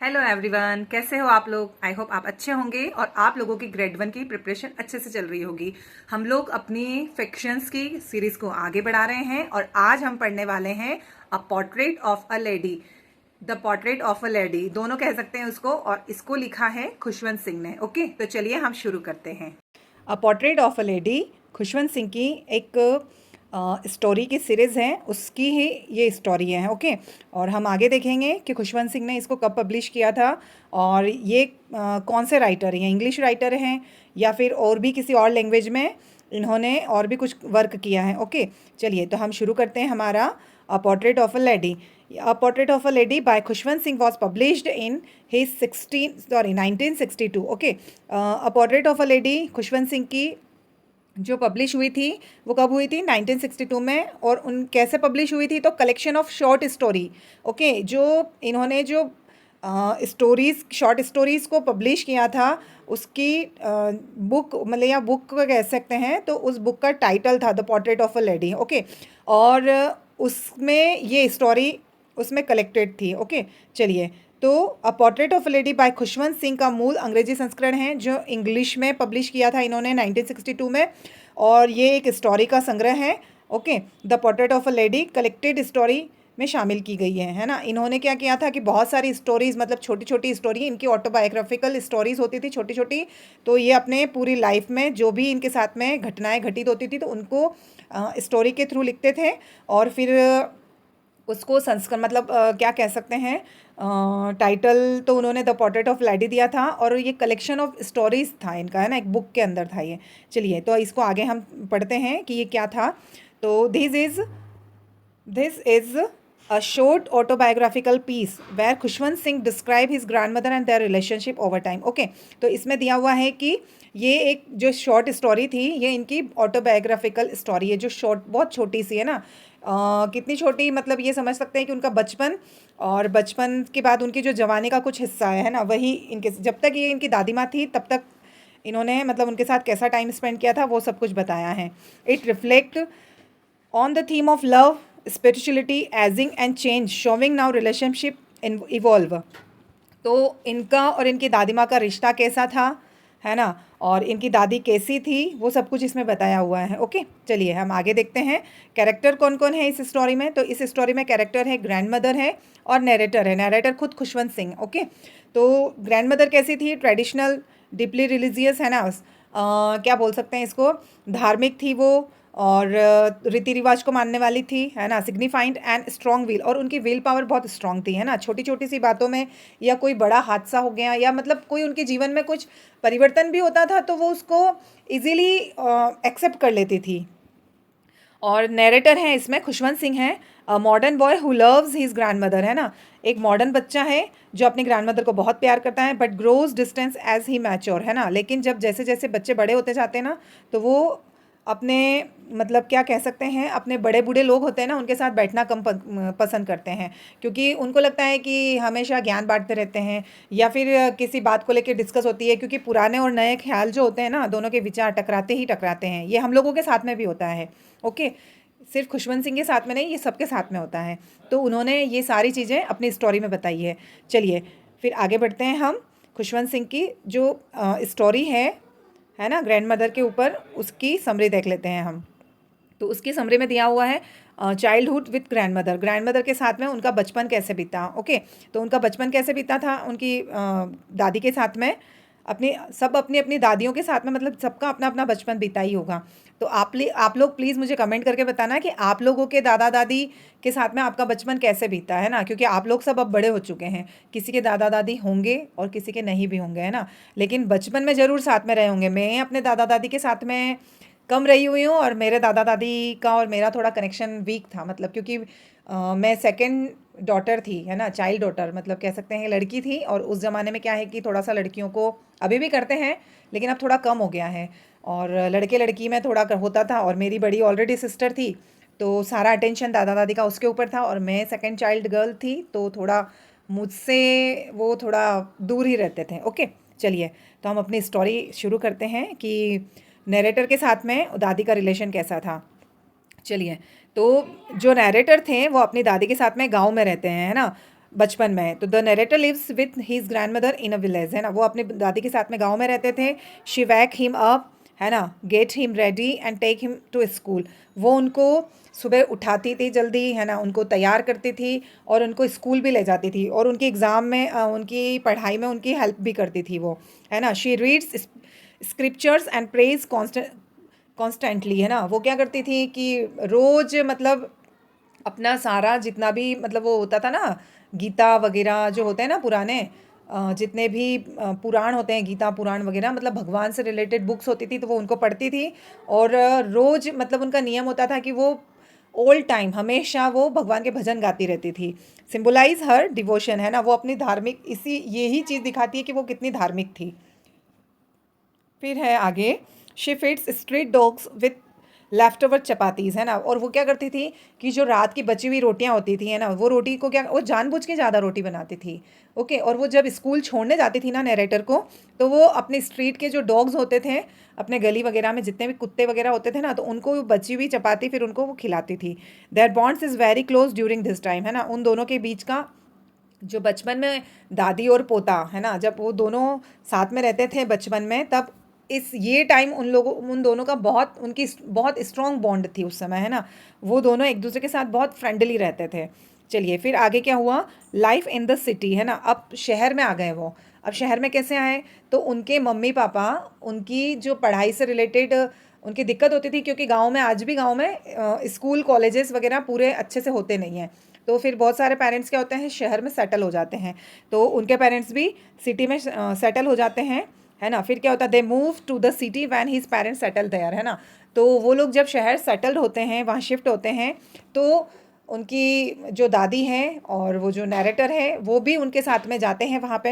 Hello everyone, कैसे हो आप लोग। आई होप आप अच्छे होंगे और आप लोगों की ग्रेड 1 की प्रिपरेशन अच्छे से चल रही होगी। हम लोग अपनी फिक्शंस की सीरीज को आगे बढ़ा रहे हैं और आज हम पढ़ने वाले हैं अ portrait of a lady. The portrait of a lady दोनों कह सकते हैं उसको, और इसको लिखा है खुशवंत सिंह ने। ओके, तो चलिए हम शुरू करते हैं। अ portrait of a lady Khushwant Singh की एक स्टोरी की सीरीज़ है, उसकी ही ये स्टोरी है। ओके, और हम आगे देखेंगे कि खुशवंत सिंह ने इसको कब पब्लिश किया था और ये कौन से राइटर हैं, इंग्लिश राइटर हैं या फिर और भी किसी और लैंग्वेज में इन्होंने और भी कुछ वर्क किया है। ओके, चलिए तो हम शुरू करते हैं हमारा a portrait of a lady. A portrait of a lady by Khushwant Singh was published in his 1962। Okay, a portrait of a lady Khushwant Singh की जो पब्लिश हुई थी वो कब हुई थी, 1962 में। और उन कैसे पब्लिश हुई थी, तो collection of short story. Okay, जो इन्होंने जो स्टोरीज़, शॉर्ट स्टोरीज़ को पब्लिश किया था उसकी बुक, मतलब या बुक को कह सकते हैं, तो उस बुक का टाइटल था the portrait of a lady. Okay, और उसमें ये स्टोरी उसमें कलेक्टेड थी। ओके, चलिए तो a portrait of a lady by Khushwant Singh का मूल अंग्रेजी संस्करण है जो इंग्लिश में पब्लिश किया था इन्होंने 1962 में, और ये एक स्टोरी का संग्रह है। Okay, the portrait of a lady collected story में शामिल की गई है ना। इन्होंने क्या किया था कि बहुत सारी स्टोरीज़, मतलब छोटी छोटी स्टोरी, इनकी ऑटोबायोग्राफिकल स्टोरीज़ होती थी छोटी छोटी, तो ये अपने पूरी लाइफ में जो भी इनके साथ में घटनाएं घटित होती थी तो उनको स्टोरी के थ्रू लिखते थे, और फिर उसको संस्करण, मतलब क्या कह सकते हैं, टाइटल तो उन्होंने द पोर्ट्रेट ऑफ लेडी दिया था, और ये कलेक्शन ऑफ स्टोरीज था इनका, है ना, एक बुक के अंदर था ये। चलिए तो इसको आगे हम पढ़ते हैं कि ये क्या था। तो this is a short autobiographical piece where Khushwant Singh describe his grandmother and their relationship over time. Okay, तो इसमें दिया हुआ है कि ये एक जो शॉर्ट स्टोरी थी ये इनकी ऑटोबायोग्राफिकल स्टोरी है, जो शॉर्ट बहुत छोटी सी है ना। कितनी छोटी, मतलब ये समझ सकते हैं कि उनका बचपन और बचपन के बाद उनकी जो जवानी का कुछ हिस्सा है ना, वही इनके, जब तक ये इनकी दादी माँ थी तब तक इन्होंने, मतलब उनके साथ कैसा टाइम स्पेंड किया था वो सब कुछ बताया है। It reflect on the theme of love, spirituality, aging and change, showing now relationship evolve. तो इनका और इनकी दादी माँ का रिश्ता कैसा था, है ना, और इनकी दादी कैसी थी, वो सब कुछ इसमें बताया हुआ है। ओके, चलिए हम आगे देखते हैं कैरेक्टर कौन कौन है इस स्टोरी में। तो इस स्टोरी में कैरेक्टर है, ग्रैंड मदर है और नरेटर है। नरेटर खुद खुशवंत सिंह। ओके, तो ग्रैंड मदर कैसी थी, ट्रेडिशनल, डीपली रिलीजियस, है ना, क्या बोल सकते हैं इसको, धार्मिक थी वो, और रीति रिवाज को मानने वाली थी, है ना, सिग्निफाइंड एंड स्ट्रॉन्ग विल, और उनकी विल पावर बहुत स्ट्रॉन्ग थी, है ना। छोटी छोटी सी बातों में या कोई बड़ा हादसा हो गया या मतलब कोई उनके जीवन में कुछ परिवर्तन भी होता था तो वो उसको इजीली एक्सेप्ट कर लेती थी। और नैरेटर है इसमें खुशवंत सिंह है, modern boy who loves his grand mother, है ना, एक मॉडर्न बच्चा है जो अपनी ग्रैंड मदर को बहुत प्यार करता है, but grows distance as he mature, है ना। लेकिन जब जैसे जैसे बच्चे बड़े होते जाते हैं ना, तो वो अपने, मतलब क्या कह सकते हैं, अपने बड़े बूढ़े लोग होते हैं ना उनके साथ बैठना कम पसंद करते हैं, क्योंकि उनको लगता है कि हमेशा ज्ञान बांटते रहते हैं या फिर किसी बात को लेकर डिस्कस होती है, क्योंकि पुराने और नए ख्याल जो होते हैं ना, दोनों के विचार टकराते ही टकराते हैं। ये हम लोगों के साथ में भी होता है। ओके, सिर्फ खुशवंत सिंह के साथ में नहीं, ये सबके साथ में होता है। तो उन्होंने ये सारी चीज़ें अपनी स्टोरी में बताई है। चलिए फिर आगे बढ़ते हैं हम। खुशवंत सिंह की जो स्टोरी है ना, ग्रैंड मदर के ऊपर, उसकी समरी देख लेते हैं हम। तो उसकी समरी में दिया हुआ है childhood with grand mother, grand mother के साथ में उनका बचपन कैसे बीता। ओके, तो उनका बचपन कैसे बीता था उनकी दादी के साथ में, अपनी अपनी दादियों के साथ में, मतलब सबका अपना अपना बचपन बीता ही होगा। तो आप लोग प्लीज़ मुझे कमेंट करके बताना कि आप लोगों के दादा दादी के साथ में आपका बचपन कैसे बीता, है ना, क्योंकि आप लोग सब अब बड़े हो चुके हैं। किसी के दादा दादी होंगे और किसी के नहीं भी होंगे, है ना, लेकिन बचपन में ज़रूर साथ में रहे होंगे। मैं अपने दादा दादी के साथ में कम रही हुई हूँ, और मेरे दादा दादी का और मेरा थोड़ा कनेक्शन वीक था, मतलब क्योंकि मैं सेकंड डॉटर थी, है ना, चाइल्ड डॉटर, मतलब कह सकते हैं लड़की थी। और उस ज़माने में क्या है कि थोड़ा सा लड़कियों को अभी भी करते हैं लेकिन अब थोड़ा कम हो गया है, और लड़के लड़की में थोड़ा होता था। और मेरी बड़ी ऑलरेडी सिस्टर थी, तो सारा अटेंशन दादा दादी का उसके ऊपर था, और मैं सेकंड चाइल्ड गर्ल थी, तो थोड़ा मुझसे वो थोड़ा दूर ही रहते थे। ओके, चलिए तो हम अपनी स्टोरी शुरू करते हैं कि नरेटर के साथ में दादी का रिलेशन कैसा था। चलिए, तो जो नरेटर थे वो अपनी दादी के साथ में गांव में रहते हैं, है ना। बचपन में। तो the narrator lives with his grand mother in a village, है ना, वो अपने दादी के साथ में गाँव में रहते थे। शी वैक हिम अप, है ना, get him ready and take him to school. वो उनको सुबह उठाती थी जल्दी, है ना, उनको तैयार करती थी और उनको स्कूल भी ले जाती थी, और उनकी एग्ज़ाम में उनकी पढ़ाई में उनकी हेल्प भी करती थी वो, है ना। She reads scriptures and praise constantly, है ना। वो क्या करती थी कि रोज़ मतलब अपना सारा जितना भी मतलब वो होता था ना, गीता वगैरह जो होते हैं ना पुराने, जितने भी पुराण होते हैं, गीता पुराण वगैरह, मतलब भगवान से रिलेटेड बुक्स होती थी तो वो उनको पढ़ती थी। और रोज़ मतलब उनका नियम होता था कि वो ऑल टाइम हमेशा वो भगवान के भजन गाती रहती थी। सिंबलाइज हर डिवोशन, है ना, वो अपनी धार्मिक, इसी यही चीज़ दिखाती है कि वो कितनी धार्मिक थी। फिर है आगे, she feeds street dogs with left over chapatis, है ना। और वो क्या करती थी कि जो रात की बची हुई रोटियां होती थी, है ना, वो रोटी को क्या, वो जानबूझ के ज़्यादा रोटी बनाती थी। ओके, और वो जब स्कूल छोड़ने जाती थी ना नरेटर को, तो वो अपने स्ट्रीट के जो डॉग्स होते थे, अपने गली वगैरह में जितने भी कुत्ते वगैरह होते थे ना, तो उनको बची हुई चपाती फिर उनको वो खिलाती थी। Their bonds is very close during this time, है ना। उन दोनों के बीच का जो बचपन में दादी और पोता, है ना, जब वो दोनों साथ में रहते थे बचपन में, तब इस ये टाइम उन दोनों का बहुत, उनकी बहुत स्ट्रॉन्ग बॉन्ड थी उस समय, है ना। वो दोनों एक दूसरे के साथ बहुत फ्रेंडली रहते थे। चलिए फिर आगे क्या हुआ, लाइफ इन द सिटी, है ना। अब शहर में आ गए वो। अब शहर में कैसे आए, तो उनके मम्मी पापा, उनकी जो पढ़ाई से रिलेटेड उनकी दिक्कत होती थी, क्योंकि गांव में, आज भी गांव में स्कूल कॉलेजेस वगैरह पूरे अच्छे से होते नहीं हैं। तो फिर बहुत सारे पेरेंट्स क्या होते हैं, शहर में सेटल हो जाते हैं। तो उनके पेरेंट्स भी सिटी में सेटल हो जाते हैं, है ना। फिर क्या होता है, they move to the city when his parents settle there, है ना। तो वो लोग जब शहर सेटल्ड होते हैं, वहाँ शिफ्ट होते हैं, तो उनकी जो दादी हैं और वो जो नैरेटर है वो भी उनके साथ में जाते हैं वहाँ पे,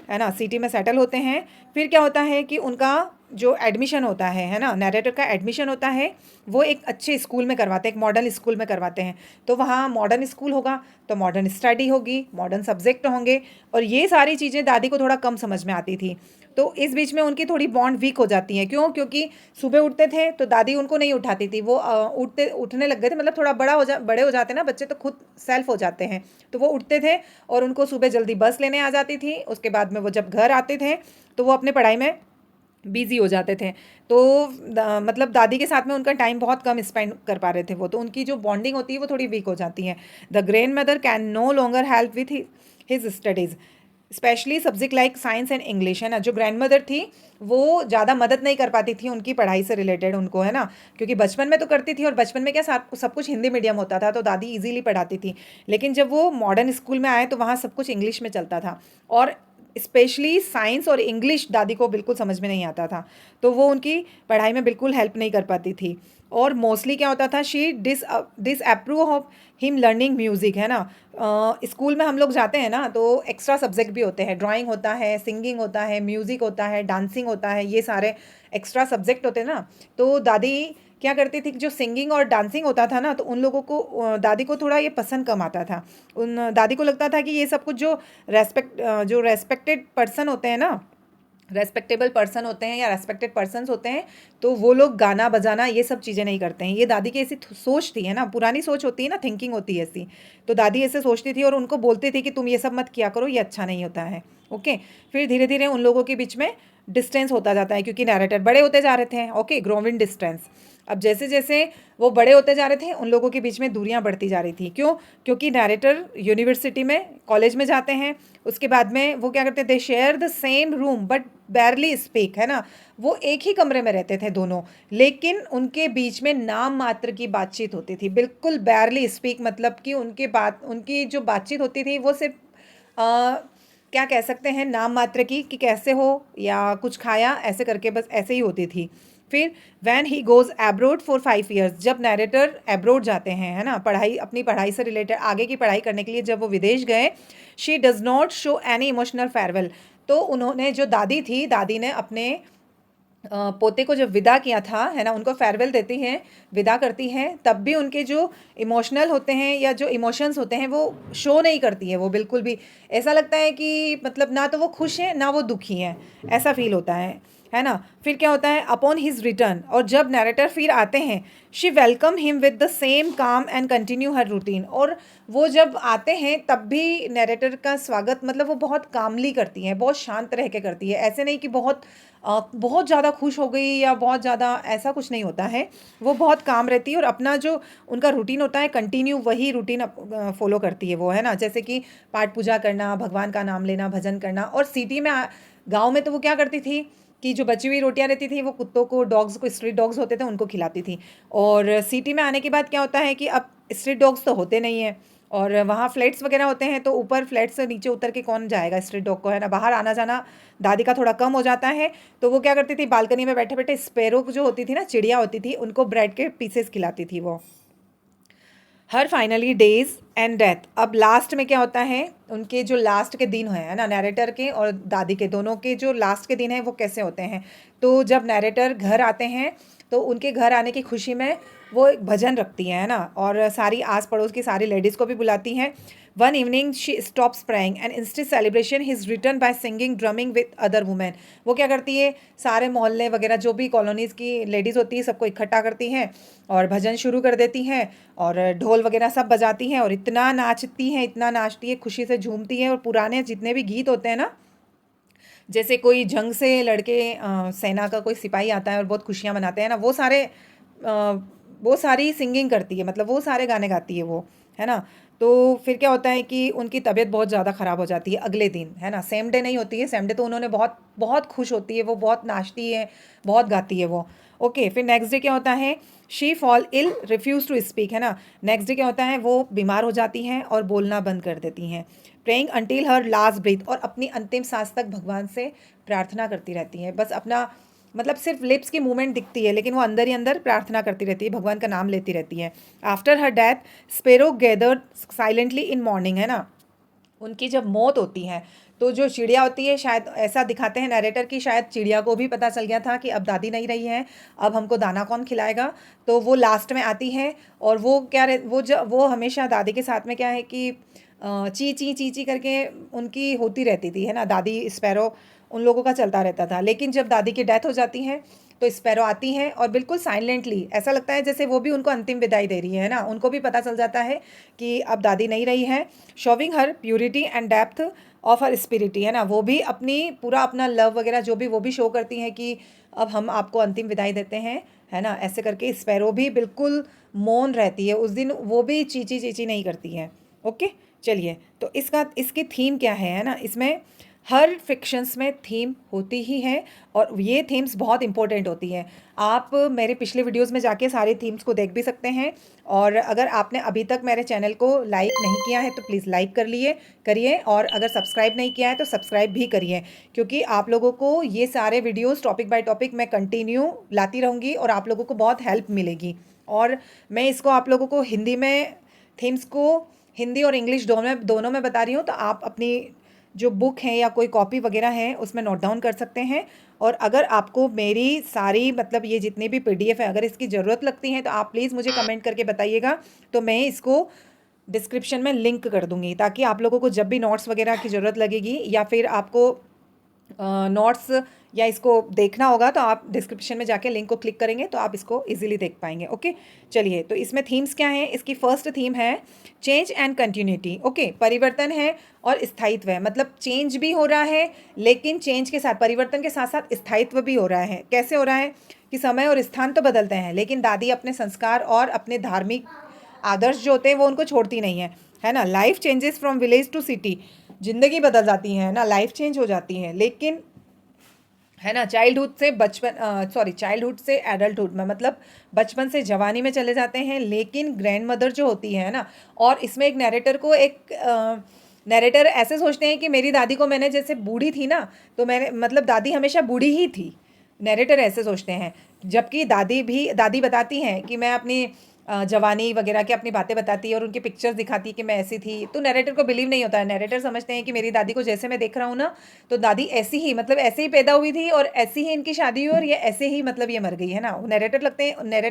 है ना, सिटी में सेटल होते हैं। फिर क्या होता है कि उनका जो एडमिशन होता है ना, नैरेटर का एडमिशन होता है, वो एक अच्छे स्कूल में करवाते हैं, एक मॉडर्न स्कूल में करवाते हैं। तो वहाँ मॉडर्न स्कूल होगा, तो मॉडर्न स्टडी होगी, मॉडर्न सब्जेक्ट होंगे, और ये सारी चीज़ें दादी को थोड़ा कम समझ में आती थी। तो इस बीच में उनकी थोड़ी बॉन्ड वीक हो जाती है। क्यों, क्योंकि सुबह उठते थे तो दादी उनको नहीं उठाती थी, वो उठने लग गए थे, मतलब थोड़ा बड़े हो जाते ना बच्चे, तो खुद सेल्फ हो जाते हैं। तो वो उठते थे और उनको सुबह जल्दी बस लेने आ जाती थी। उसके बाद में वो जब घर आते थे तो वो अपने पढ़ाई में बिजी हो जाते थे। तो मतलब दादी के साथ में उनका टाइम बहुत कम स्पेंड कर पा रहे थे वो, तो उनकी जो बॉन्डिंग होती है वो थोड़ी वीक हो जाती है। The grand mother can no longer help with his studies, specially subject like science and English, है ना। जो ग्रैंड मदर थी वो ज़्यादा मदद नहीं कर पाती थी उनकी पढ़ाई से रिलेटेड उनको, है ना, क्योंकि बचपन में तो करती थी, और बचपन में क्या सब कुछ हिंदी मीडियम होता था, तो दादी इजीली पढ़ाती थी। लेकिन जब वो मॉडर्न स्कूल में आए तो वहाँ सब कुछ इंग्लिश में चलता था, और स्पेशली साइंस और इंग्लिश दादी को बिल्कुल समझ में नहीं आता था, तो वो उनकी पढ़ाई में बिल्कुल हेल्प नहीं कर पाती थी। और मोस्टली क्या होता था, she disapprove of him learning music, है ना। स्कूल में हम लोग जाते हैं ना, तो एक्स्ट्रा सब्जेक्ट भी होते हैं, ड्राइंग होता है, सिंगिंग होता है, म्यूज़िक होता है, डांसिंग होता है, ये सारे एक्स्ट्रा सब्जेक्ट होते हैं ना। तो दादी क्या करती थी कि जो सिंगिंग और डांसिंग होता था ना, तो उन लोगों को दादी को थोड़ा ये पसंद कम आता था। उन दादी को लगता था कि ये सब कुछ जो रेस्पेक्टेड पर्सन होते हैं ना, रेस्पेक्टेबल पर्सन होते हैं या रेस्पेक्टेड पर्सन्स होते हैं, तो वो लोग गाना बजाना ये सब चीज़ें नहीं करते हैं। ये दादी की ऐसी सोच थी, है ना, पुरानी सोच होती है ना, थिंकिंग होती है ऐसी। तो दादी ऐसे सोचती थी और उनको बोलती थी कि तुम ये सब मत किया करो, ये अच्छा नहीं होता है। ओके, फिर धीरे धीरे उन लोगों के बीच में डिस्टेंस होता जाता है, क्योंकि नैरेटर बड़े होते जा रहे थे। Okay, growing distance. अब जैसे जैसे वो बड़े होते जा रहे थे, उन लोगों के बीच में दूरियां बढ़ती जा रही थी। क्यों, क्योंकि नैरेटर यूनिवर्सिटी में, कॉलेज में जाते हैं, उसके बाद में वो क्या करते थे, share the same room but बैरली speak, है ना। वो एक ही कमरे में रहते थे दोनों, लेकिन उनके बीच में नाम मात्र की बातचीत होती थी, बिल्कुल बैरली स्पीक, मतलब कि उनकी जो बातचीत होती थी वो सिर्फ क्या कह सकते हैं, नाम मात्र की, कि कैसे हो या कुछ खाया, ऐसे करके बस ऐसे ही होती थी। फिर when he goes abroad for 5 years, जब नैरेटर एब्रोड जाते हैं, है ना, पढ़ाई, अपनी पढ़ाई से रिलेटेड आगे की पढ़ाई करने के लिए जब वो विदेश गए, she does not show any emotional farewell. तो उन्होंने, जो दादी थी, दादी ने अपने पोते को जब विदा किया था, है ना, उनको फेयरवेल देती हैं, विदा करती हैं, तब भी उनके जो इमोशनल होते हैं या जो इमोशंस होते हैं वो शो नहीं करती है वो बिल्कुल भी। ऐसा लगता है कि मतलब ना तो वो खुश हैं ना वो दुखी हैं, ऐसा फील होता है। है ना। फिर क्या होता है, अपॉन हिज रिटर्न, और जब नैरेटर फिर आते हैं, she welcome him with the same काम एंड कंटिन्यू हर रूटीन। और वो जब आते हैं तब भी नैरेटर का स्वागत मतलब वो बहुत कामली करती हैं, बहुत शांत रह के करती है, ऐसे नहीं कि बहुत ज़्यादा खुश हो गई या बहुत ज़्यादा, ऐसा कुछ नहीं होता है। वो बहुत काम रहती है और अपना जो उनका रूटीन होता है कंटिन्यू वही रूटीन फॉलो करती है वो, है ना। जैसे कि पाठ पूजा करना, भगवान का नाम लेना, भजन करना। और सिटी में गाँव में तो वो क्या करती थी कि जो बची हुई रोटियां रहती थी वो कुत्तों को, डॉग्स को, स्ट्रीट डॉग्स होते थे उनको खिलाती थी। और सिटी में आने के बाद क्या होता है कि अब स्ट्रीट डॉग्स तो होते नहीं हैं, और वहाँ फ्लैट्स वगैरह होते हैं, तो ऊपर फ्लैट से नीचे उतर के कौन जाएगा स्ट्रीट डॉग को, है ना। बाहर आना जाना दादी का थोड़ा कम हो जाता है, तो वो क्या करती थी, बालकनी में बैठे बैठे स्पैरो जो होती थी ना, चिड़िया होती थी, उनको ब्रेड के पीसेस खिलाती थी वो। हर फाइनली डेज एंड डेथ। अब लास्ट में क्या होता है, उनके जो लास्ट के दिन है ना, नैरेटर के और दादी के दोनों के जो लास्ट के दिन है वो कैसे होते हैं। तो जब नैरेटर घर आते हैं तो उनके घर आने की खुशी में वो एक भजन रखती है ना, और सारी आस पड़ोस की सारी लेडीज़ को भी बुलाती हैं। One evening she stops praying and instead celebration his return by singing drumming with other women. वो क्या करती है, सारे मोहल्ले वगैरह जो भी कॉलोनीज़ की लेडीज़ होती है सबको इकट्ठा करती हैं और भजन शुरू कर देती हैं, और ढोल वगैरह सब बजाती हैं और इतना नाचती हैं, इतना नाचती है, खुशी से झूमती हैं। और पुराने जितने भी गीत होते हैं ना, जैसे कोई जंग से लड़के सेना का कोई सिपाही आता है और बहुत खुशियाँ मनाते हैं ना, वो सारे वो सारी सिंगिंग करती है, मतलब वो सारे गाने गाती है वो, है ना। तो फिर क्या होता है कि उनकी तबीयत बहुत ज़्यादा ख़राब हो जाती है अगले दिन, है ना। सेम डे नहीं होती है, सेम डे तो उन्होंने बहुत बहुत खुश होती है वो, बहुत नाचती है, बहुत गाती है वो। ओके, फिर नेक्स्ट डे क्या होता है, she fall ill refuse to speak, है ना। नेक्स्ट डे क्या होता है, वो बीमार हो जाती हैं और बोलना बंद कर देती हैं। Praying until her last breathe, और अपनी अंतिम सांस तक भगवान से प्रार्थना करती रहती हैं। बस अपना मतलब सिर्फ लिप्स की मूवमेंट दिखती है, लेकिन वो अंदर ही अंदर प्रार्थना करती रहती है, भगवान का नाम लेती रहती है। After her death sparrow gathered silently in morning, है ना। उनकी जब मौत होती है तो जो चिड़िया होती है, शायद ऐसा दिखाते हैं नैरेटर की, शायद चिड़िया को भी पता चल गया था कि अब दादी नहीं रही है, अब हमको दाना कौन खिलाएगा। तो वो लास्ट में आती है, और वो क्या वो हमेशा दादी के साथ में क्या है कि ची ची ची ची करके उनकी होती रहती थी, है ना। दादी स्पैरो उन लोगों का चलता रहता था। लेकिन जब दादी की डेथ हो जाती है तो स्पैरो आती हैं और बिल्कुल साइलेंटली, ऐसा लगता है जैसे वो भी उनको अंतिम विदाई दे रही है ना। उनको भी पता चल जाता है कि अब दादी नहीं रही है। Showing her purity and depth of her spirit, है ना। वो भी अपनी पूरा अपना लव वगैरह जो भी वो भी शो करती हैं कि अब हम आपको अंतिम विदाई देते हैं, है ना। ऐसे करके स्पैरो भी बिल्कुल मौन रहती है उस दिन, वो भी चीची चीची नहीं करती है। ओके, चलिए, तो इसकी थीम क्या है ना। इसमें हर फिक्शंस में थीम होती ही है, और ये थीम्स बहुत इंपॉर्टेंट होती हैं। आप मेरे पिछले वीडियोस में जाके सारे थीम्स को देख भी सकते हैं। और अगर आपने अभी तक मेरे चैनल को लाइक नहीं किया है तो प्लीज़ लाइक करिए, और अगर सब्सक्राइब नहीं किया है तो सब्सक्राइब भी करिए, क्योंकि आप लोगों को ये सारे वीडियोस टॉपिक बाय टॉपिक मैं कंटिन्यू लाती रहूँगी और आप लोगों को बहुत हेल्प मिलेगी। और मैं इसको आप लोगों को हिंदी में, थीम्स को हिंदी और इंग्लिश दोनों में बता रही हूँ, तो आप अपनी जो बुक है या कोई कॉपी वगैरह है उसमें नोट डाउन कर सकते हैं। और अगर आपको मेरी सारी मतलब ये जितनी भी पीडीएफ है अगर इसकी ज़रूरत लगती है तो आप प्लीज़ मुझे कमेंट करके बताइएगा, तो मैं इसको डिस्क्रिप्शन में लिंक कर दूँगी, ताकि आप लोगों को जब भी नोट्स वगैरह की ज़रूरत लगेगी या फिर आपको नोट्स या इसको देखना होगा तो आप डिस्क्रिप्शन में जाके लिंक को क्लिक करेंगे तो आप इसको इजीली देख पाएंगे। ओके, चलिए, तो इसमें थीम्स क्या हैं। इसकी फर्स्ट थीम है चेंज एंड कंटिन्यूटी। ओके, परिवर्तन है और स्थायित्व है, मतलब चेंज भी हो रहा है, लेकिन चेंज के साथ, परिवर्तन के साथ साथ स्थायित्व भी हो रहा है। कैसे हो रहा है कि समय और स्थान तो बदलते हैं, लेकिन दादी अपने संस्कार और अपने धार्मिक आदर्श जो होते हैं वो उनको छोड़ती नहीं है ना। Life changes from village to city, जिंदगी बदल जाती है ना, लाइफ चेंज हो जाती है, लेकिन है ना, चाइल्डहुड से एडल्टहुड में, मतलब बचपन से जवानी में चले जाते हैं। लेकिन ग्रैंड मदर जो होती है ना, और इसमें एक नैरेटर ऐसे सोचते हैं कि मेरी दादी को मैंने, जैसे बूढ़ी थी ना तो मैंने, मतलब दादी हमेशा बूढ़ी ही थी, नैरेटर ऐसे सोचते हैं। जबकि दादी बताती हैं कि मैं अपनी जवानी वगैरह की अपनी बातें बताती है और उनकी पिक्चर्स दिखाती है कि मैं ऐसी थी, तो नैरेटर को बिलीव नहीं होता है। नैरेटर समझते हैं कि मेरी दादी को जैसे मैं देख रहा हूँ ना, तो दादी ऐसी ही, मतलब ऐसे ही पैदा हुई थी और ऐसी ही इनकी शादी हुई और ये ऐसे ही, मतलब ये मर गई, है ना। नैरेटर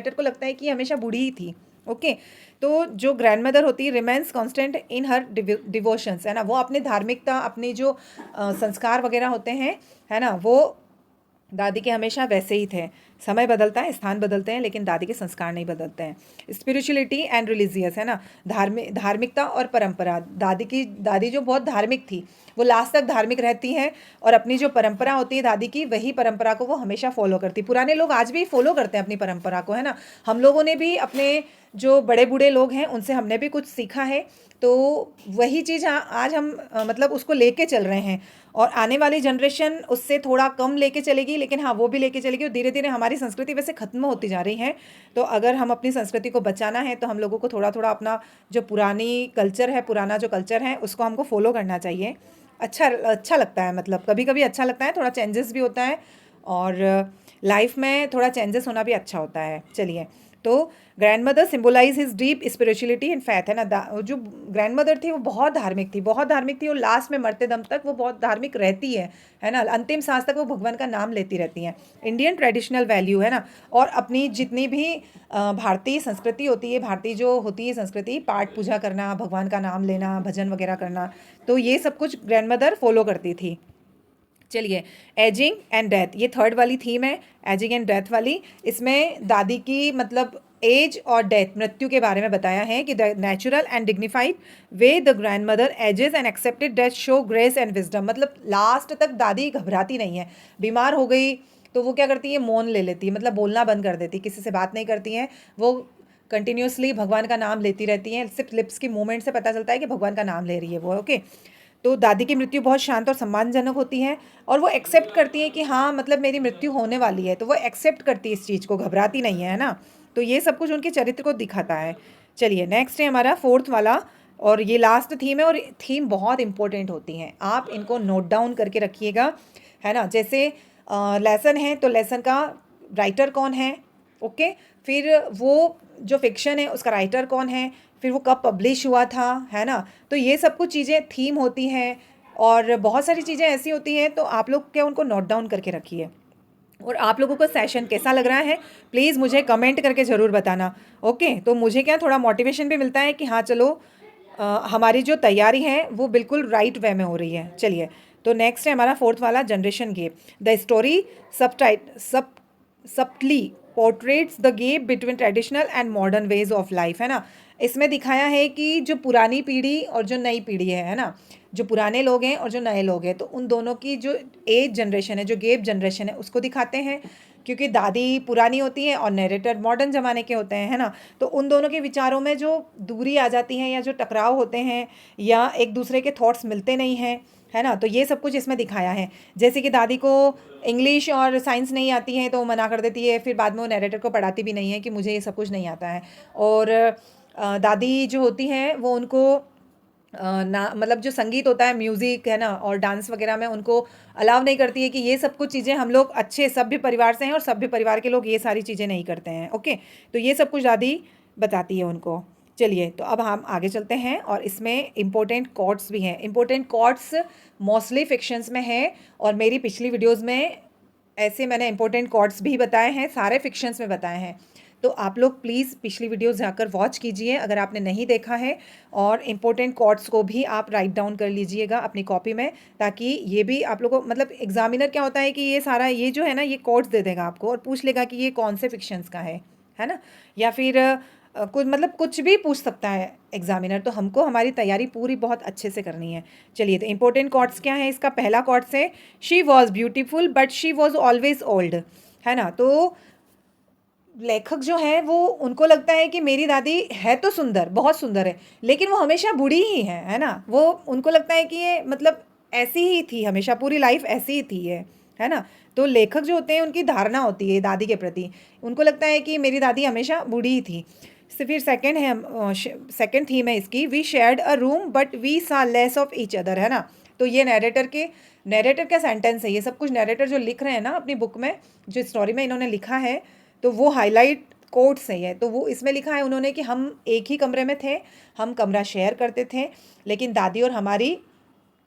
को लगता है कि ये हमेशा बूढ़ी ही थी। ओके, तो जो ग्रैंड मदर होती है remains constant in her devotions, है ना। वो अपनी धार्मिकता, अपने जो संस्कार वगैरह होते हैं, है ना, वो दादी के हमेशा वैसे ही थे। समय बदलता है, स्थान बदलते हैं, लेकिन दादी के संस्कार नहीं बदलते हैं। स्पिरिचुअलिटी एंड रिलीजियस, है ना, धार्मिकता और परंपरा। दादी जो बहुत धार्मिक थी, वो लास्ट तक धार्मिक रहती हैं, और अपनी जो परंपरा होती है दादी की, वही परंपरा को वो हमेशा फॉलो करती। पुराने लोग आज भी फॉलो करते हैं अपनी परंपरा को, है ना। हम लोगों ने भी अपने जो बड़े बूढ़े लोग हैं उनसे हमने भी कुछ सीखा है, तो वही चीज़ आज हम मतलब उसको लेके चल रहे हैं। और आने वाली जनरेशन उससे थोड़ा कम लेके चलेगी, लेकिन हाँ वो भी लेके चलेगी, और धीरे धीरे हमारी संस्कृति वैसे ख़त्म होती जा रही है। तो अगर हम अपनी संस्कृति को बचाना है तो हम लोगों को थोड़ा थोड़ा अपना जो पुरानी कल्चर है, पुराना जो कल्चर है, उसको हमको फॉलो करना चाहिए। अच्छा अच्छा लगता है, मतलब कभी कभी अच्छा लगता है, थोड़ा चेंजेस भी होता है, और लाइफ में थोड़ा चेंजेस होना भी अच्छा होता है। चलिए, तो grand mother symbolise his deep spirituality and faith, है ना। जो ग्रैंड मदर थी वो बहुत धार्मिक थी, बहुत धार्मिक थी, और लास्ट में मरते दम तक वो बहुत धार्मिक रहती है ना। अंतिम सांस तक वो भगवान का नाम लेती रहती हैं। इंडियन ट्रेडिशनल वैल्यू, है ना, और अपनी जितनी भी भारतीय संस्कृति होती है, भारतीय जो होती है संस्कृति, पाठ पूजा करना, भगवान का नाम लेना, भजन वगैरह करना, तो ये सब कुछ ग्रैंड मदर फॉलो करती थी। चलिए, एजिंग एंड डेथ, ये थर्ड वाली थीम है, एजिंग एंड डेथ वाली। इसमें दादी की मतलब एज और डेथ, मृत्यु के बारे में बताया है कि the natural and dignified way the grand mother ages and accepted death show grace and wisdom. मतलब लास्ट तक दादी घबराती नहीं है। बीमार हो गई तो वो क्या करती है, मौन ले लेती है, मतलब बोलना बंद कर देती, किसी से बात नहीं करती हैं वो, कंटिन्यूसली भगवान का नाम लेती रहती हैं। सिर्फ लिप्स की मूवमेंट से पता चलता है कि भगवान का नाम ले रही है वो। ओके, तो दादी की मृत्यु बहुत शांत और सम्मानजनक होती है, और वो एक्सेप्ट करती है कि हाँ मतलब मेरी मृत्यु होने वाली है, तो वो एक्सेप्ट करती है इस चीज़ को, घबराती नहीं है ना। तो ये सब कुछ उनके चरित्र को दिखाता है। चलिए, नेक्स्ट है हमारा फोर्थ वाला, और ये लास्ट थीम है, और थीम बहुत इंपॉर्टेंट होती हैं, आप इनको नोट डाउन करके रखिएगा, है ना। जैसे लेसन है तो लेसन का राइटर कौन है, ओके, फिर वो जो फिक्शन है उसका राइटर कौन है, फिर वो कब पब्लिश हुआ था, है ना। तो ये सब कुछ चीज़ें थीम होती हैं, और बहुत सारी चीज़ें ऐसी होती हैं, तो आप लोग क्या उनको नोट डाउन करके रखिए। और आप लोगों को सेशन कैसा लग रहा है प्लीज़ मुझे कमेंट करके ज़रूर बताना। ओके, तो मुझे क्या थोड़ा मोटिवेशन भी मिलता है कि हाँ चलो हमारी जो तैयारी है वो बिल्कुल राइट वे में हो रही है। चलिए, तो नेक्स्ट है हमारा फोर्थ वाला, generation gap. The story subtly portrays the gap between traditional and modern ways of life, है ना। इसमें दिखाया है कि जो पुरानी पीढ़ी और जो नई पीढ़ी है ना, जो पुराने लोग हैं और जो नए लोग हैं, तो उन दोनों की जो एज जनरेशन है, जो गेप जनरेशन है, उसको दिखाते हैं। क्योंकि दादी पुरानी होती है और नरेटर मॉडर्न ज़माने के होते हैं, है ना। तो उन दोनों के विचारों में जो दूरी आ जाती है, या जो टकराव होते हैं, या एक दूसरे के थॉट्स मिलते नहीं हैं, है ना। तो ये सब कुछ इसमें दिखाया है। जैसे कि दादी को इंग्लिश और साइंस नहीं आती है तो वो मना कर देती है, फिर बाद में वो नरेटर को पढ़ाती भी नहीं है कि मुझे ये सब कुछ नहीं आता है। और दादी जो होती हैं वो उनको ना मतलब जो संगीत होता है, म्यूज़िक, है ना, और डांस वगैरह में उनको अलाउ नहीं करती है कि ये सब कुछ चीज़ें, हम लोग अच्छे सभ्य परिवार से हैं और सभ्य परिवार के लोग ये सारी चीज़ें नहीं करते हैं। ओके, तो ये सब कुछ दादी बताती है उनको। चलिए, तो अब हम आगे चलते हैं, और इसमें इम्पोर्टेंट कोट्स भी हैं। इम्पोर्टेंट कोट्स मोस्टली फिक्शंस में है, और मेरी पिछली वीडियोज़ में ऐसे मैंने इंपॉर्टेंट कोट्स भी बताए हैं, सारे फिक्शंस में बताए हैं। तो आप लोग प्लीज़ पिछली वीडियोस जाकर वॉच कीजिए अगर आपने नहीं देखा है, और इम्पोर्टेंट कोट्स को भी आप राइट डाउन कर लीजिएगा अपनी कॉपी में, ताकि ये भी आप लोगों को, मतलब एग्जामिनर क्या होता है कि ये सारा ये जो है ना, ये कोट्स दे देगा आपको और पूछ लेगा कि ये कौन से फिक्शंस का है ना। या फिर कुछ मतलब कुछ भी पूछ सकता है एग्जामिनर, तो हमको हमारी तैयारी पूरी बहुत अच्छे से करनी है। चलिए, तो इंपॉर्टेंट कोट्स क्या है, इसका पहला कोट्स है, she was beautiful but she was always old, है ना। तो लेखक जो है वो, उनको लगता है कि मेरी दादी है तो सुंदर, बहुत सुंदर है, लेकिन वो हमेशा बूढ़ी ही है ना। वो उनको लगता है कि ये मतलब ऐसी ही थी, हमेशा पूरी लाइफ ऐसी ही थी है ना। तो लेखक जो होते हैं उनकी धारणा होती है दादी के प्रति, उनको लगता है कि मेरी दादी हमेशा बूढ़ी ही थी। फिर सेकंड है, सेकंड थीम है इसकी, we shared a room but we saw less of each other, है ना। तो ये नरेटर का सेंटेंस है, ये सब कुछ नरेटर जो लिख रहे हैं ना अपनी बुक में, जो स्टोरी में इन्होंने लिखा है, तो वो हाईलाइट कोट्स है। तो वो इसमें लिखा है उन्होंने कि हम एक ही कमरे में थे, हम कमरा शेयर करते थे, लेकिन दादी और हमारी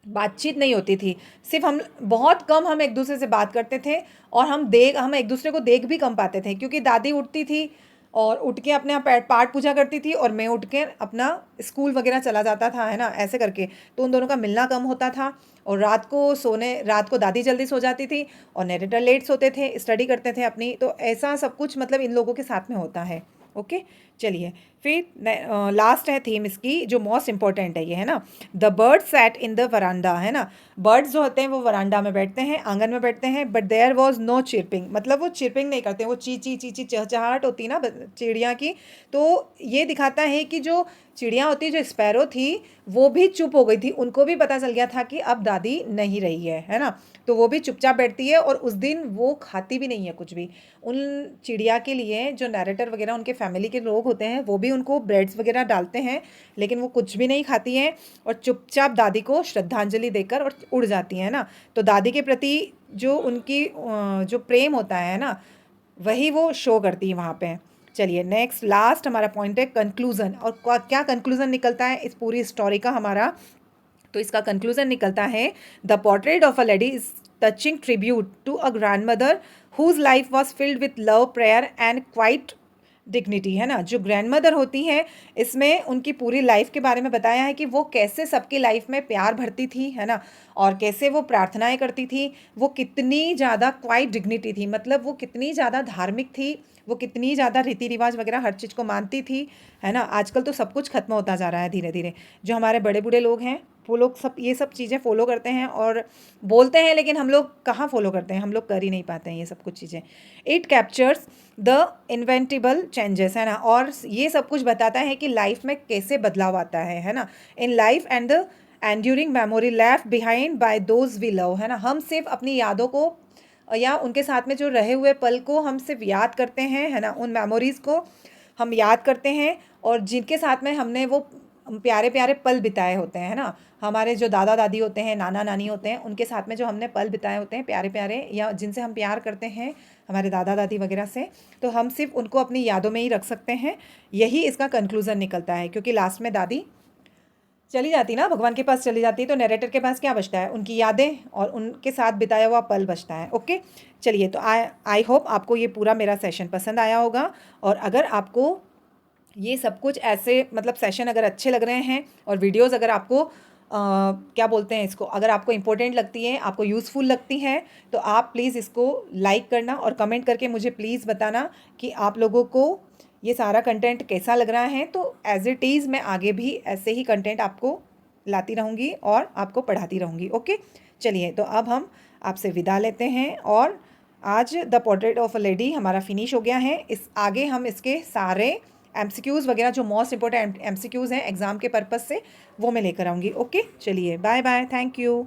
बातचीत नहीं होती थी। सिर्फ हम बहुत कम हम एक दूसरे से बात करते थे, और हम एक दूसरे को देख भी कम पाते थे, क्योंकि दादी उठती थी और उठ के अपने यहाँ पाठ पूजा करती थी और मैं उठ के अपना स्कूल वगैरह चला जाता था, है ना, ऐसे करके। तो उन दोनों का मिलना कम होता था और रात को दादी जल्दी सो जाती थी और नरेटर लेट सोते थे, स्टडी करते थे अपनी। तो ऐसा सब कुछ मतलब इन लोगों के साथ में होता है। ओके, चलिए फिर लास्ट है थीम इसकी, जो मोस्ट इंपॉर्टेंट है ये, है ना। The bird sat in the वरांडा, है ना। बर्ड्स जो होते हैं वो वरांडा में बैठते हैं, आंगन में बैठते हैं, but there was no chirping, मतलब वो चिरपिंग नहीं करते, वो ची ची ची ची चहचहाहट होती ना चिड़िया की। तो ये दिखाता है कि जो चिड़िया होती, जो स्पैरो थी, वो भी चुप हो गई थी, उनको भी पता चल गया था कि अब दादी नहीं रही है ना। तो वो भी चुपचाप बैठती है और उस दिन वो खाती भी नहीं है कुछ भी। उन चिड़िया के लिए जो नरेटर वगैरह उनके फैमिली के लोग होते हैं वो भी उनको ब्रेड्स वगैरह डालते हैं, लेकिन वो कुछ भी नहीं खाती हैं और चुपचाप दादी को श्रद्धांजलि देकर और उड़ जाती हैं ना। तो दादी के प्रति जो उनकी जो प्रेम होता है ना, वही वो शो करती है वहाँ पे। चलिए नेक्स्ट लास्ट हमारा पॉइंट है कंक्लूज़न। और क्या कंक्लूज़न निकलता है इस पूरी स्टोरी का हमारा? तो इसका कंक्लूजन निकलता है, the portrait of a lady is touching tribute to a grand mother whose life was filled with love, prayer and quiet dignity, है ना। जो ग्रैंड मदर होती हैं, इसमें उनकी पूरी लाइफ के बारे में बताया है कि वो कैसे सबकी लाइफ में प्यार भरती थी, है ना, और कैसे वो प्रार्थनाएं करती थी, वो कितनी ज़्यादा क्वाइट डिग्निटी थी, मतलब वो कितनी ज़्यादा धार्मिक थी, वो कितनी ज़्यादा रीति रिवाज वगैरह हर चीज़ को मानती थी, है ना। आजकल तो सब कुछ खत्म होता जा रहा है धीरे धीरे। जो हमारे बड़े बूढ़े लोग हैं वो लोग सब ये सब चीज़ें फॉलो करते हैं और बोलते हैं, लेकिन हम लोग कहाँ फॉलो करते हैं, हम लोग कर ही नहीं पाते हैं ये सब कुछ चीज़ें। इट कैप्चर्स द इन्वेंटेबल चेंजेस, है ना, और ये सब कुछ बताता है कि लाइफ में कैसे बदलाव आता है ना, in life and the enduring memory left behind by those we love, है ना। हम सिर्फ अपनी यादों को या उनके साथ में जो रहे हुए पल को हम सिर्फ याद करते हैं, है ना, उन मेमोरीज़ को हम याद करते हैं और जिनके साथ में हमने वो प्यारे प्यारे पल बिताए होते हैं, है ना। हमारे जो दादा दादी होते हैं, नाना नानी होते हैं, उनके साथ में जो हमने पल बिताए होते हैं प्यारे प्यारे, या जिनसे हम प्यार करते हैं हमारे दादा दादी वगैरह से, तो हम सिर्फ उनको अपनी यादों में ही रख सकते हैं। यही इसका कंक्लूज़न निकलता है, क्योंकि लास्ट में दादी चली जाती ना, भगवान के पास चली जाती, तो नरेटर के पास क्या बचता है? उनकी यादें और उनके साथ बिताया हुआ पल बचता है। ओके, चलिए, तो आई होप आपको ये पूरा मेरा सेशन पसंद आया होगा। और अगर आपको ये सब कुछ ऐसे मतलब सेशन अगर अच्छे लग रहे हैं और वीडियोस अगर आपको क्या बोलते हैं इसको, अगर आपको इम्पोर्टेंट लगती है, आपको यूज़फुल लगती हैं, तो आप प्लीज़ इसको लाइक करना और कमेंट करके मुझे प्लीज़ बताना कि आप लोगों को ये सारा कंटेंट कैसा लग रहा है। तो एज इट इज़ मैं आगे भी ऐसे ही कंटेंट आपको लाती रहूँगी और आपको पढ़ाती रहूँगी। ओके, चलिए, तो अब हम आपसे विदा लेते हैं और आज the portrait of a lady हमारा फिनिश हो गया है। इस आगे हम इसके सारे एमसीक्यूज़ वगैरह जो मोस्ट इंपॉर्टेंट एमसीक्यूज़ हैं एग्ज़ाम के पर्पज़ से, वो मैं लेकर आऊँगी। ओके, चलिए, बाय बाय, थैंक यू।